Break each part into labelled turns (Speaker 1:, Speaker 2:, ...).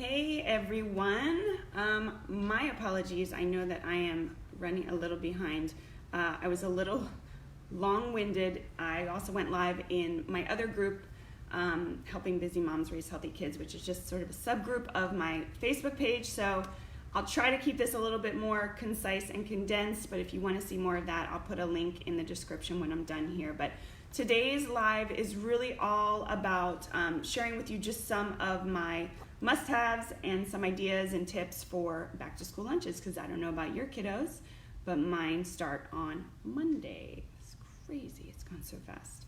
Speaker 1: Hey everyone, my apologies. I know that I am running a little behind. I was a little long-winded. I also went live in my other group, Helping Busy Moms Raise Healthy Kids, which is just sort of a subgroup of my Facebook page. So I'll try to keep this a little bit more concise and condensed, but if you want to see more of that, I'll put a link in the description when I'm done here. But today's live is really all about sharing with you just some of my must-haves and some ideas and tips for back-to-school lunches, because I don't know about your kiddos, but mine start on Monday. It's crazy. It's gone so fast.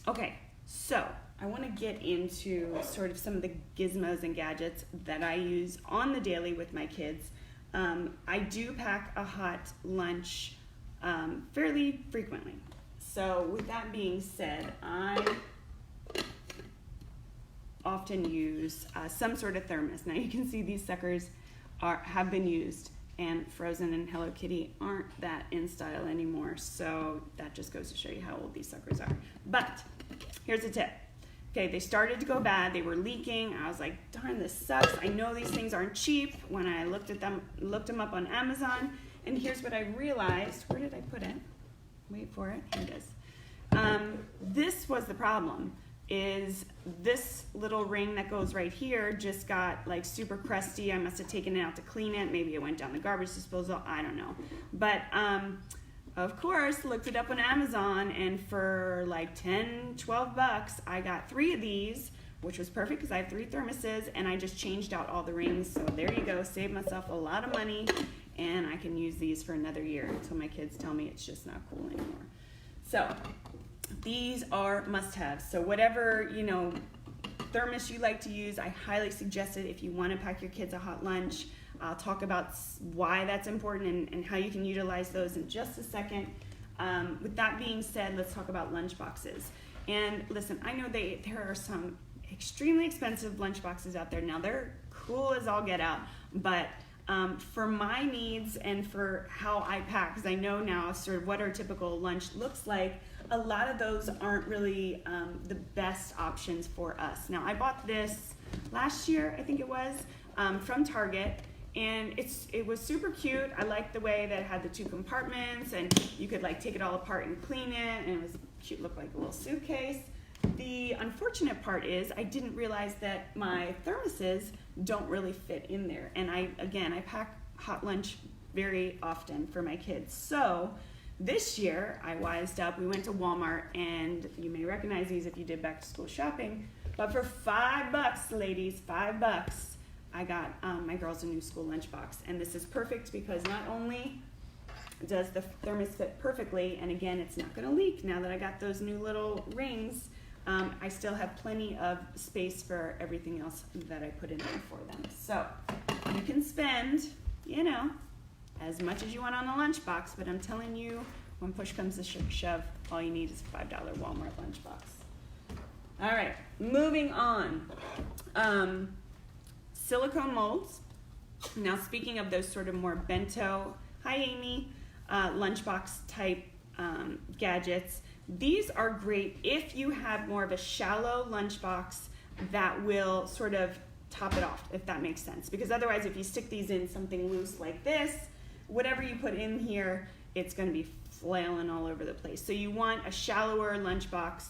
Speaker 1: Okay, so I want to get into sort of some of the gizmos and gadgets that I use on the daily with my kids. I do pack a hot lunch fairly frequently. So with that being said, I often use some sort of thermos. Now you can see these suckers have been used, and Frozen and Hello Kitty aren't that in style anymore, so that just goes to show you how old these suckers are. But here's a tip. Okay, they started to go bad. They were leaking. I was like, darn, this sucks. I know these things aren't cheap. When I looked them up on Amazon, and here's what I realized. Where did I put it? Wait for it. Here it is. This was the problem. Is this little ring that goes right here just got like super crusty. I must have taken it out to clean it. Maybe it went down the garbage disposal. I don't know. But of course, looked it up on Amazon, and for like 10, 12 bucks, I got 3 of these, which was perfect because I have 3 thermoses, and I just changed out all the rings. So there you go. Saved myself a lot of money, and I can use these for another year until my kids tell me it's just not cool anymore. So these are must-haves. So whatever, thermos you like to use, I highly suggest it if you want to pack your kids a hot lunch. I'll talk about why that's important and how you can utilize those in just a second. With that being said, let's talk about lunchboxes. And listen, I know there are some extremely expensive lunchboxes out there. Now they're cool as all get out, but for my needs and for how I pack, because I know now sort of what our typical lunch looks like, a lot of those aren't really the best options for us. Now I bought this last year, I think it was, from Target, and it was super cute. I liked the way that it had the 2 compartments, and you could like take it all apart and clean it, and it was cute, looked like a little suitcase. The unfortunate part is I didn't realize that my thermoses don't really fit in there, and I pack hot lunch very often for my kids. So this year I wised up. We went to Walmart, and you may recognize these if you did back to school shopping, but for $5, ladies, $5, I got my girls a new school lunchbox. And this is perfect because not only does the thermos fit perfectly, and again, it's not gonna leak now that I got those new little rings, I still have plenty of space for everything else that I put in there for them. So you can spend, as much as you want on the lunchbox, but I'm telling you, when push comes to shove, all you need is a $5 Walmart lunchbox. All right, moving on. Silicone molds. Now, speaking of those sort of more bento, hi Amy, lunchbox type gadgets, these are great if you have more of a shallow lunchbox that will sort of top it off, if that makes sense. Because otherwise, if you stick these in something loose like this, whatever you put in here, it's going to be flailing all over the place. So you want a shallower lunchbox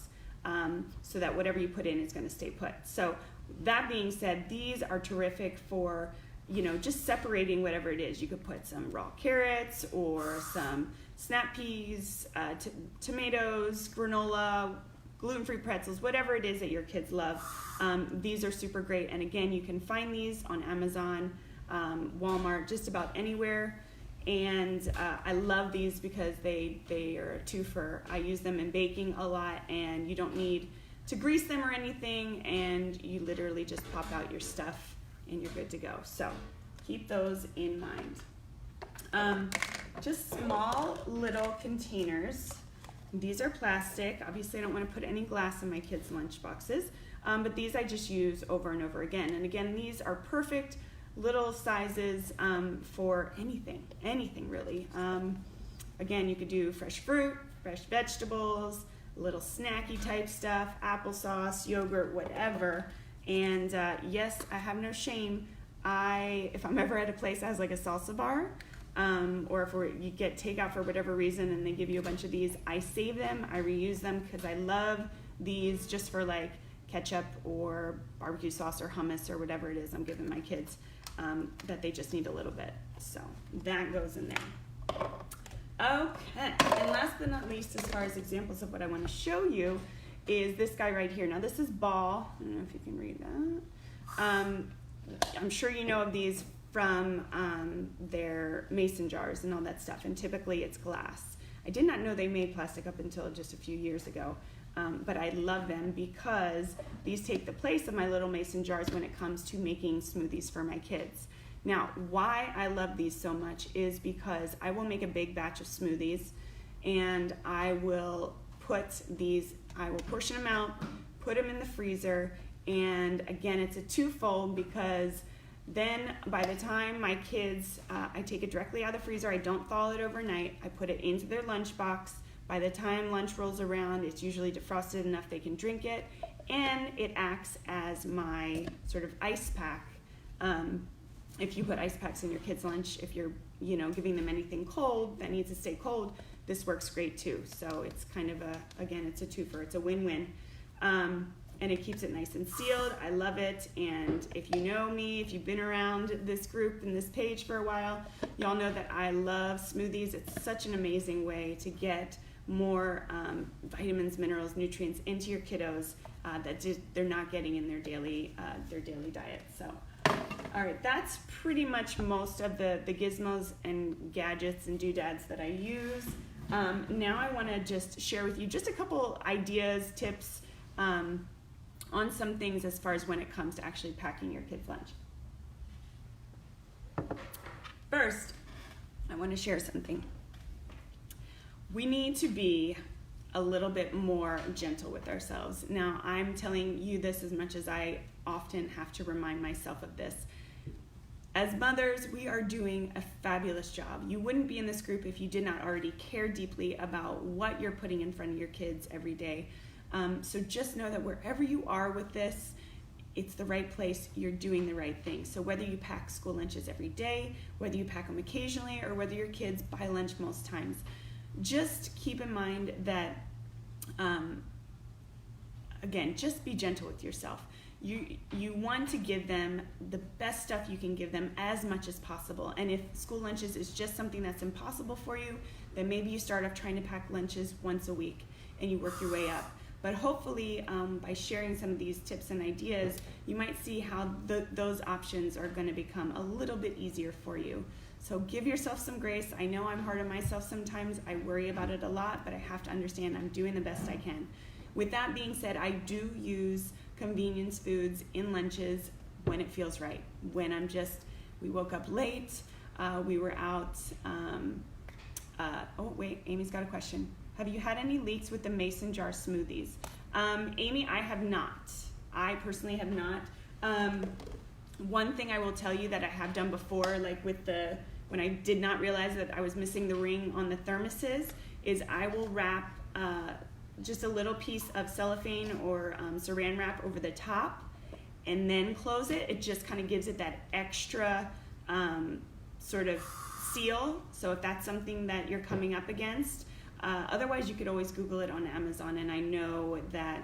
Speaker 1: so that whatever you put in is going to stay put. So that being said, these are terrific for, just separating whatever it is. You could put some raw carrots or some snap peas, tomatoes, granola, gluten-free pretzels, whatever it is that your kids love. These are super great. And again, you can find these on Amazon, Walmart, just about anywhere. And I love these because they are a twofer. I use them in baking a lot, and you don't need to grease them or anything, and you literally just pop out your stuff and you're good to go. So keep those in mind. Just small little containers. These are plastic. Obviously I don't want to put any glass in my kids' lunch boxes, but these I just use over and over again. And again, these are perfect little sizes for anything really. Again, you could do fresh fruit, fresh vegetables, little snacky type stuff, applesauce, yogurt, whatever. And yes, I have no shame. If I'm ever at a place that has like a salsa bar, or if you get takeout for whatever reason and they give you a bunch of these, I save them, I reuse them, because I love these just for like ketchup or barbecue sauce or hummus or whatever it is I'm giving my kids, that they just need a little bit. So that goes in there. Okay, and last but not least, as far as examples of what I want to show you, is this guy right here. Now this is Ball. I don't know if you can read that. I'm sure you know of these from their mason jars and all that stuff, and typically it's glass. I did not know they made plastic up until just a few years ago, but I love them because these take the place of my little mason jars when it comes to making smoothies for my kids. Now, why I love these so much is because I will make a big batch of smoothies, and I will portion them out, put them in the freezer, and again, it's a twofold, because then by the time my kids, I take it directly out of the freezer, I don't thaw it overnight, I put it into their lunchbox. By the time lunch rolls around, it's usually defrosted enough they can drink it, and it acts as my sort of ice pack. If you put ice packs in your kids' lunch, if you're giving them anything cold that needs to stay cold, this works great too. So it's kind of it's a twofer, it's a win-win. And it keeps it nice and sealed. I love it. And if you know me, if you've been around this group and this page for a while, y'all know that I love smoothies. It's such an amazing way to get more vitamins, minerals, nutrients into your kiddos that they're not getting in their daily diet. So, all right, that's pretty much most of the gizmos and gadgets and doodads that I use. Now I want to just share with you just a couple ideas, tips, on some things as far as when it comes to actually packing your kids' lunch. First, I want to share something. We need to be a little bit more gentle with ourselves. Now, I'm telling you this as much as I often have to remind myself of this. As mothers, we are doing a fabulous job. You wouldn't be in this group if you did not already care deeply about what you're putting in front of your kids every day. So just know that wherever you are with this, it's the right place, you're doing the right thing. So whether you pack school lunches every day, whether you pack them occasionally, or whether your kids buy lunch most times, just keep in mind that, again, just be gentle with yourself. You want to give them the best stuff you can give them as much as possible. And if school lunches is just something that's impossible for you, then maybe you start off trying to pack lunches once a week and you work your way up. But hopefully, by sharing some of these tips and ideas, you might see how those options are going to become a little bit easier for you. So give yourself some grace. I know I'm hard on myself sometimes. I worry about it a lot, but I have to understand I'm doing the best I can. With that being said, I do use convenience foods in lunches when it feels right. When we woke up late, we were out. Oh wait, Amy's got a question. Have you had any leaks with the mason jar smoothies? Amy, I have not. I personally have not. One thing I will tell you that I have done before, like when I did not realize that I was missing the ring on the thermoses, is I will wrap just a little piece of cellophane or saran wrap over the top and then close it. It just kind of gives it that extra sort of seal. So if that's something that you're coming up against, otherwise you could always Google it on Amazon, and I know that,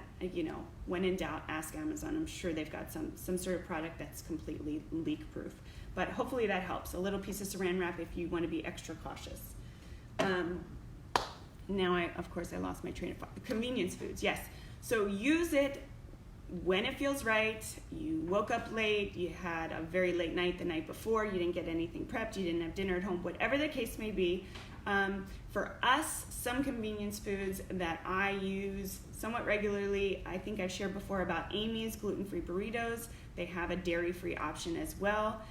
Speaker 1: when in doubt, ask Amazon. I'm sure they've got some sort of product that's completely leak proof, but hopefully that helps. A little piece of saran wrap if you want to be extra cautious. Now I lost my train of thought. Convenience foods, yes. So use it when it feels right. You woke up late, you had a very late night the night before, you didn't get anything prepped, you didn't have dinner at home, whatever the case may be. For us, some convenience foods that I use somewhat regularly, I think I've shared before about Amy's gluten-free burritos. They have a dairy-free option as well.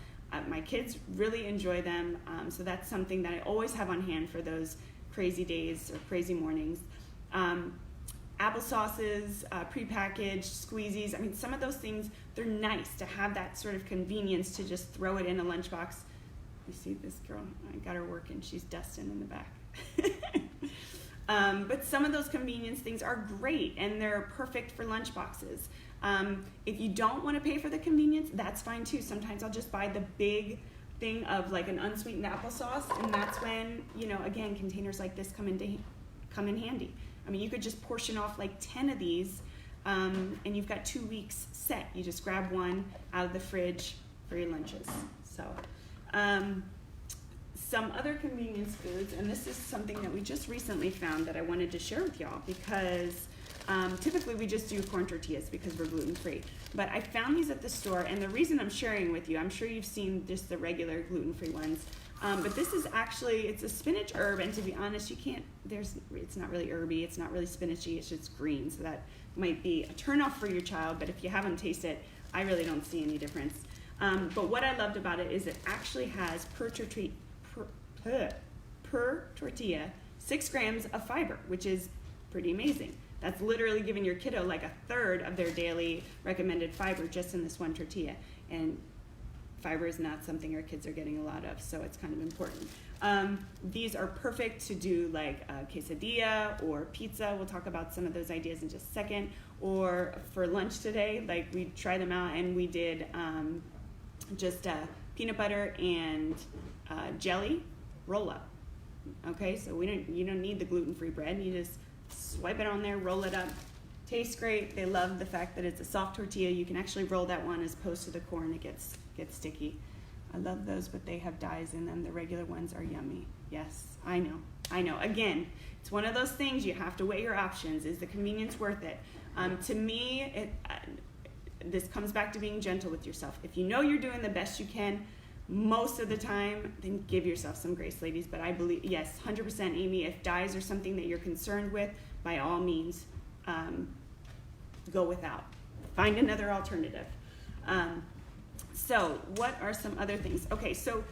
Speaker 1: My kids really enjoy them, so that's something that I always have on hand for those crazy days or crazy mornings. Applesauces, prepackaged squeezies. I mean, some of those things, they're nice to have that sort of convenience to just throw it in a lunchbox. You see this girl, I got her working, she's dusting in the back. But some of those convenience things are great and they're perfect for lunchboxes. If you don't want to pay for the convenience, that's fine too. Sometimes I'll just buy the big thing of like an unsweetened applesauce, and that's when, you know, again, containers like this come in handy. I mean, you could just portion off like 10 of these, and you've got 2 weeks set. You just grab one out of the fridge for your lunches. So, some other convenience foods, and this is something that we just recently found that I wanted to share with y'all, because typically we just do corn tortillas because we're gluten-free. But I found these at the store, and the reason I'm sharing with you, I'm sure you've seen just the regular gluten-free ones, but this is actually, it's a spinach herb, and to be honest, you can't, it's not really herby, it's not really spinachy, it's just green, so that might be a turnoff for your child, but if you haven't tasted it, I really don't see any difference. But what I loved about it is it actually has per tortilla 6 grams of fiber, which is pretty amazing. That's literally giving your kiddo like a third of their daily recommended fiber just in this one tortilla. And fiber is not something our kids are getting a lot of, so it's kind of important. These are perfect to do like a quesadilla or pizza. We'll talk about some of those ideas in just a second. Or for lunch today, like we tried them out and we did just peanut butter and jelly roll up. Okay, so you don't need the gluten-free bread. You just swipe it on there, roll it up. Tastes great. They love the fact that it's a soft tortilla. You can actually roll that one as opposed to the corn. It gets sticky. I love those, but they have dyes in them. The regular ones are yummy. Yes, I know. Again, it's one of those things you have to weigh your options. Is the convenience worth it? To me, this comes back to being gentle with yourself. If you know you're doing the best you can, most of the time, then give yourself some grace, ladies. But I believe, yes, 100% Amy, if dyes are something that you're concerned with, by all means, go without. Find another alternative. So what are some other things? Okay, so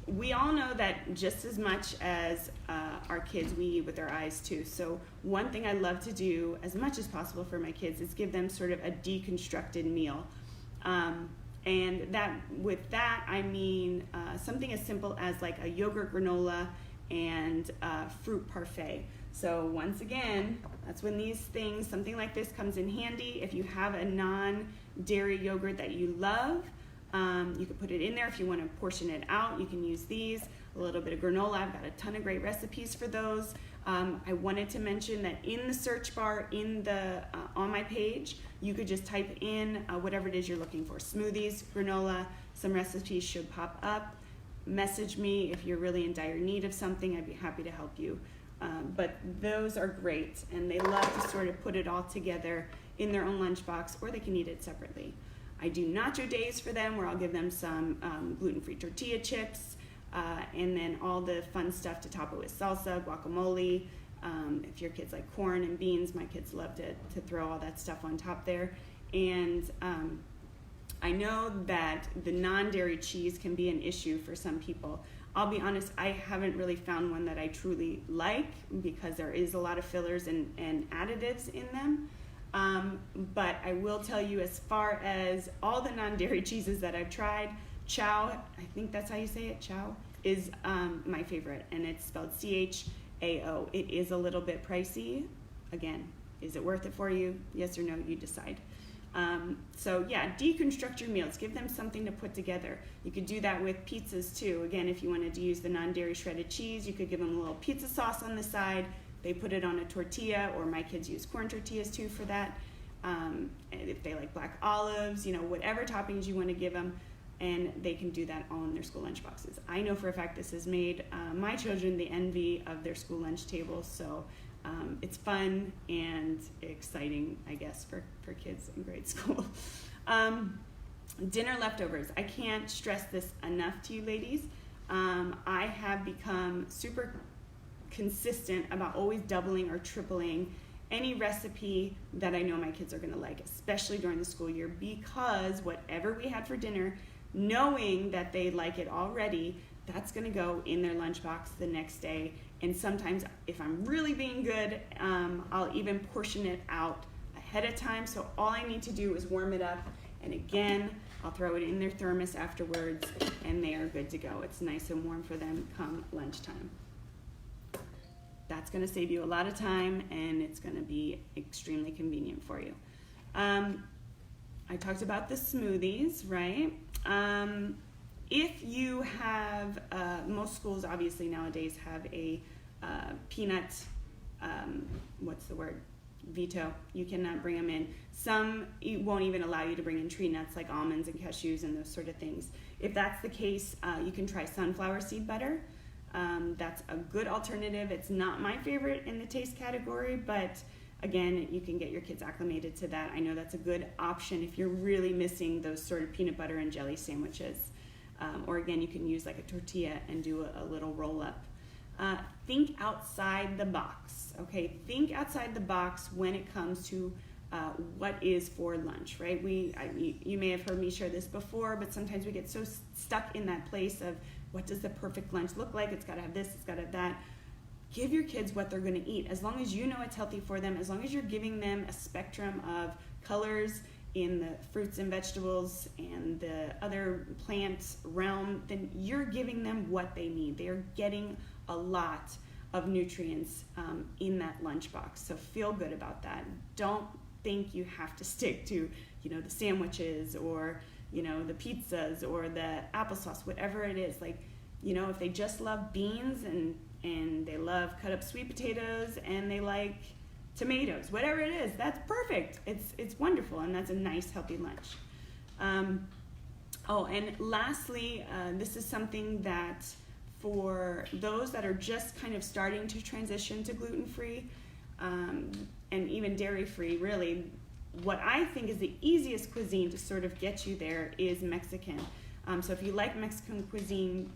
Speaker 1: we all know that just as much as our kids, we eat with our eyes too. So one thing I love to do as much as possible for my kids is give them sort of a deconstructed meal. And with that, I mean something as simple as like a yogurt granola and fruit parfait. So once again, that's when these things, something like this comes in handy. If you have a non-dairy yogurt that you love, you can put it in there. If you want to portion it out, you can use these. A little bit of granola. I've got a ton of great recipes for those. I wanted to mention that in the search bar on my page, you could just type in whatever it is you're looking for. Smoothies, granola, some recipes should pop up. Message me if you're really in dire need of something. I'd be happy to help you. But those are great, and they love to sort of put it all together in their own lunchbox, or they can eat it separately. I do nacho days for them, where I'll give them some gluten-free tortilla chips, and then all the fun stuff to top it with salsa, guacamole. If your kids like corn and beans, my kids love to throw all that stuff on top there. And I know that the non-dairy cheese can be an issue for some people. I'll be honest, I haven't really found one that I truly like, because there is a lot of fillers and additives in them. But I will tell you, as far as all the non-dairy cheeses that I've tried, Chow, I think that's how you say it, Chow, is my favorite, and it's spelled C-H-A-O. It is a little bit pricey. Again, is it worth it for you? Yes or no, you decide. So yeah, deconstruct your meals. Give them something to put together. You could do that with pizzas too. Again, if you wanted to use the non-dairy shredded cheese, you could give them a little pizza sauce on the side. They put it on a tortilla, or my kids use corn tortillas too for that. And if they like black olives, whatever toppings you want to give them, and they can do that all in their school lunch boxes. I know for a fact this has made my children the envy of their school lunch tables, so it's fun and exciting, I guess, for kids in grade school. Dinner leftovers. I can't stress this enough to you ladies. I have become super consistent about always doubling or tripling any recipe that I know my kids are going to like, especially during the school year, because whatever we had for dinner, knowing that they like it already, that's going to go in their lunchbox the next day. And sometimes, if I'm really being good, I'll even portion it out ahead of time. So all I need to do is warm it up, and again, I'll throw it in their thermos afterwards, and they are good to go. It's nice and warm for them come lunchtime. That's going to save you a lot of time, and it's going to be extremely convenient for you. I talked about the smoothies, right? If you have, most schools obviously nowadays have a peanut, what's the word? Veto. You cannot bring them in. Some won't even allow you to bring in tree nuts like almonds and cashews and those sort of things. If that's the case, you can try sunflower seed butter. That's a good alternative. It's not my favorite in the taste category, but again, you can get your kids acclimated to that. I know that's a good option if you're really missing those sort of peanut butter and jelly sandwiches. Or again, you can use like a tortilla and do a little roll up. Think outside the box, okay? Think outside the box when it comes to what is for lunch, right? You may have heard me share this before, but sometimes we get so stuck in that place of what does the perfect lunch look like? It's gotta have this, it's gotta have that. Give your kids what they're gonna eat. As long as you know it's healthy for them, as long as you're giving them a spectrum of colors in the fruits and vegetables and the other plant realm, then you're giving them what they need. They are getting a lot of nutrients in that lunchbox. So feel good about that. Don't think you have to stick to, the sandwiches or, the pizzas or the applesauce, whatever it is. Like, if they just love beans and they love cut up sweet potatoes and they like tomatoes, whatever it is, that's perfect. It's wonderful, and that's a nice healthy lunch. And lastly, this is something that for those that are just kind of starting to transition to gluten-free and even dairy-free, really, what I think is the easiest cuisine to sort of get you there is Mexican. So if you like Mexican cuisine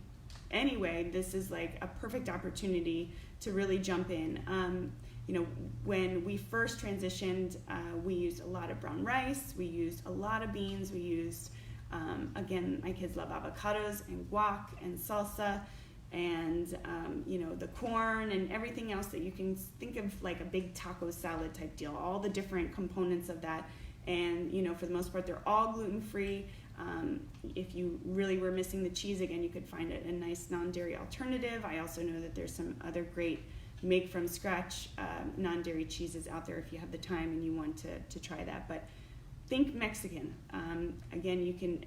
Speaker 1: anyway, this is like a perfect opportunity to really jump in. When we first transitioned, we used a lot of brown rice, we used a lot of beans, we used, again, my kids love avocados and guac and salsa and, the corn and everything else that you can think of like a big taco salad type deal, all the different components of that. And, for the most part, they're all gluten-free. If you really were missing the cheese, again, you could find a nice non-dairy alternative. I also know that there's some other great make from scratch non-dairy cheeses out there if you have the time and you want to try that. But think Mexican. Again, you can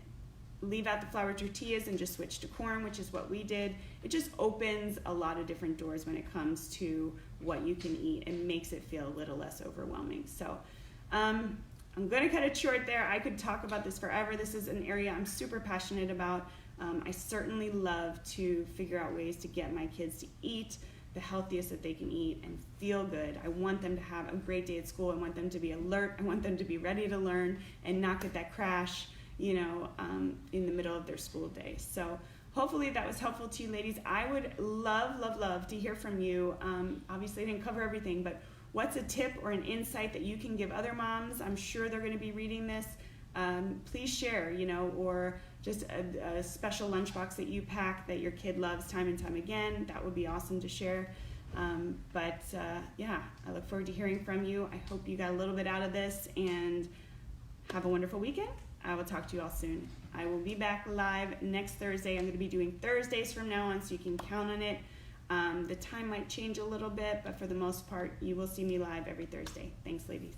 Speaker 1: leave out the flour tortillas and just switch to corn, which is what we did. It just opens a lot of different doors when it comes to what you can eat and makes it feel a little less overwhelming. So I'm going to cut it short there. I could talk about this forever. This is an area I'm super passionate about. I certainly love to figure out ways to get my kids to eat the healthiest that they can eat and feel good. I want them to have a great day at school. I want them to be alert. I want them to be ready to learn and not get that crash, in the middle of their school day. So hopefully that was helpful to you ladies. I would love to hear from you. Obviously I didn't cover everything, but what's a tip or an insight that you can give other moms? I'm sure they're going to be reading this. Please share, or just a special lunchbox that you pack that your kid loves time and time again. That would be awesome to share. I look forward to hearing from you. I hope you got a little bit out of this, and have a wonderful weekend. I will talk to you all soon. I will be back live next Thursday. I'm going to be doing Thursdays from now on, so you can count on it. The time might change a little bit, but for the most part, you will see me live every Thursday. Thanks, ladies.